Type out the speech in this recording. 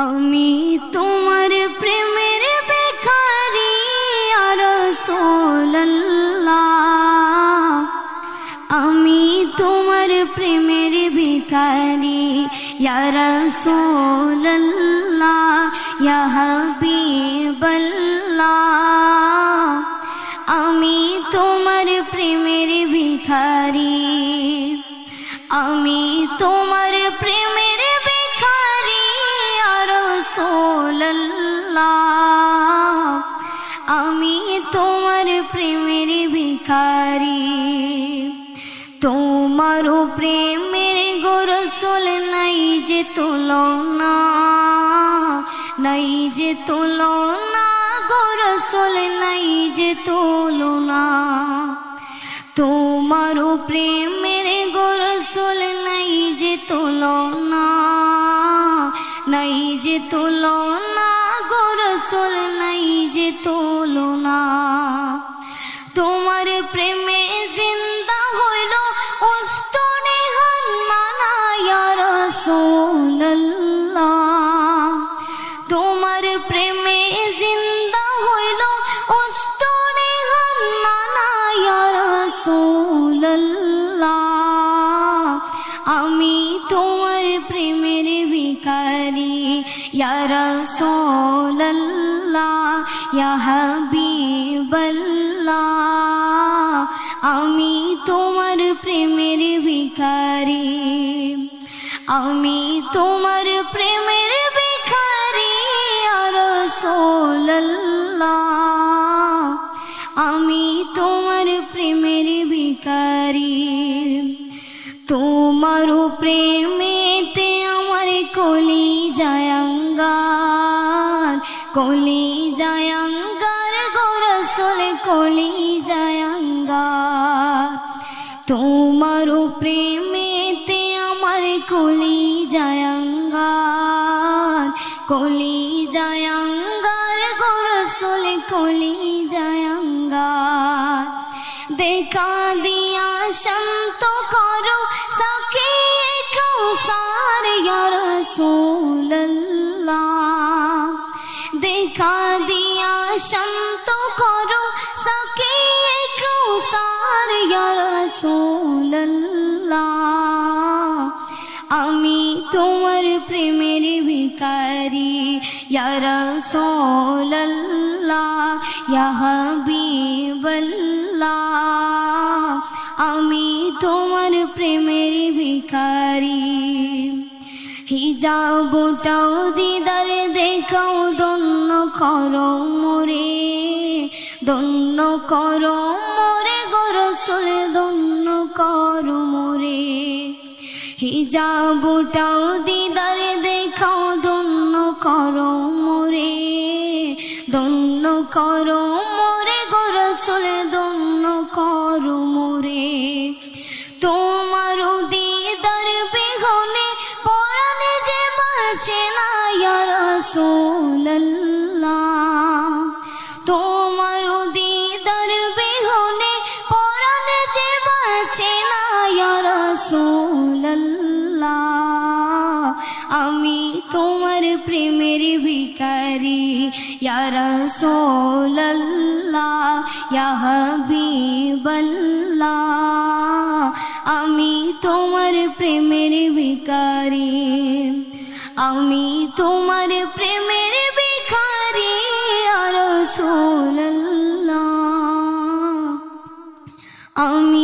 আমি তোমার প্রেমের ভিখারি ইয়া রাসূলুল্লাহ, আমি তোমার প্রেমের ভিখারি ইয়া রাসূলুল্লাহ, ইয়া হাবিবাল্লাহ, আমি তোমার প্রেমের ভিখারি, আমি তোমার প্রেমের ভিখারি ইয়া রাসূলুল্লাহ, আমি তোমার প্রেমের ভিখারি। তোমার প্রেমের গো রাসূল নাই যে তুলনা, নাই যে তুলনা গো রাসূল নাই যে তুলনা। তোমার প্রেমের গো রাসূল নাই যে তুলনা, নাই যে তুলনা গো রাসূল নাই যে তুলনা। তোমার প্রেমে জিন্দা হইল উস্তনে হান্নানা ইয়া রাসূলুল্লাহ, তোমার প্রেমে জিন্দা হইল উস্তনে হান্নানা ইয়া রাসূলুল্লাহ, আমি তোমার প্রেমের ভিখারি ইয়া রাসূলুল্লাহ, ইয়া হাবিবাল্লাহ, আমি তোমার প্রেমের ভিখারি, আমি তোমার প্রেমের ভিখারি ইয়া রাসূলুল্লাহ, আমি তোমার প্রেমের ভিখারি। তোমার প্রেমেতে আমার কলিজায় আঙ্গার, কলিজায় আঙ্গার গো রাসূল কলিজায় আঙ্গার। তোমার প্রেমেতে আমার কলিজায় আঙ্গার, কলিজায় আঙ্গার গো রাসূল কলিজায় আঙ্গার। দেখা দিয়া শান্ত করো সাকিয়ে কাউসার ইয়া রাসূলুল্লাহ, দেখা দিয়া শান্ত করো সাকিয়ে কাউসার ইয়া রাসূলুল্লাহ, আমি তোমার প্রেমের ভিখারি ইয়া রাসূলুল্লাহ, ইয়া হাবিবাল্লাহ, আমি তোমার প্রেমের ভিখারি। হিজাবটাও দিদার দেখাও ধন্য করো মোরে, ধন্য করো মোরে গো রাসূল ধন্য করো মোরে। হিজাবটাও দিদার দেখাও ধন্য করো মোরে, ধন্য করো মোরে গো রাসূল ধন্য করো মোরে। তোমার দিদার বিহনে পরাণে যে বাঁচে না ইয়া রাসূলুল্লাহ, তোমার দিদার বিহনে পরাণে যে বাঁচে না ইয়া রাসূলুল্লাহ, আমি তোমার প্রেমের ভিখারি ইয়া রাসূলুল্লাহ, ইয়া হাবিবাল্লাহ, আমি তোমার প্রেমের ভিখারি, আমি তোমার প্রেমের ভিখারি ইয়া রাসূলুল্লাহ, আমি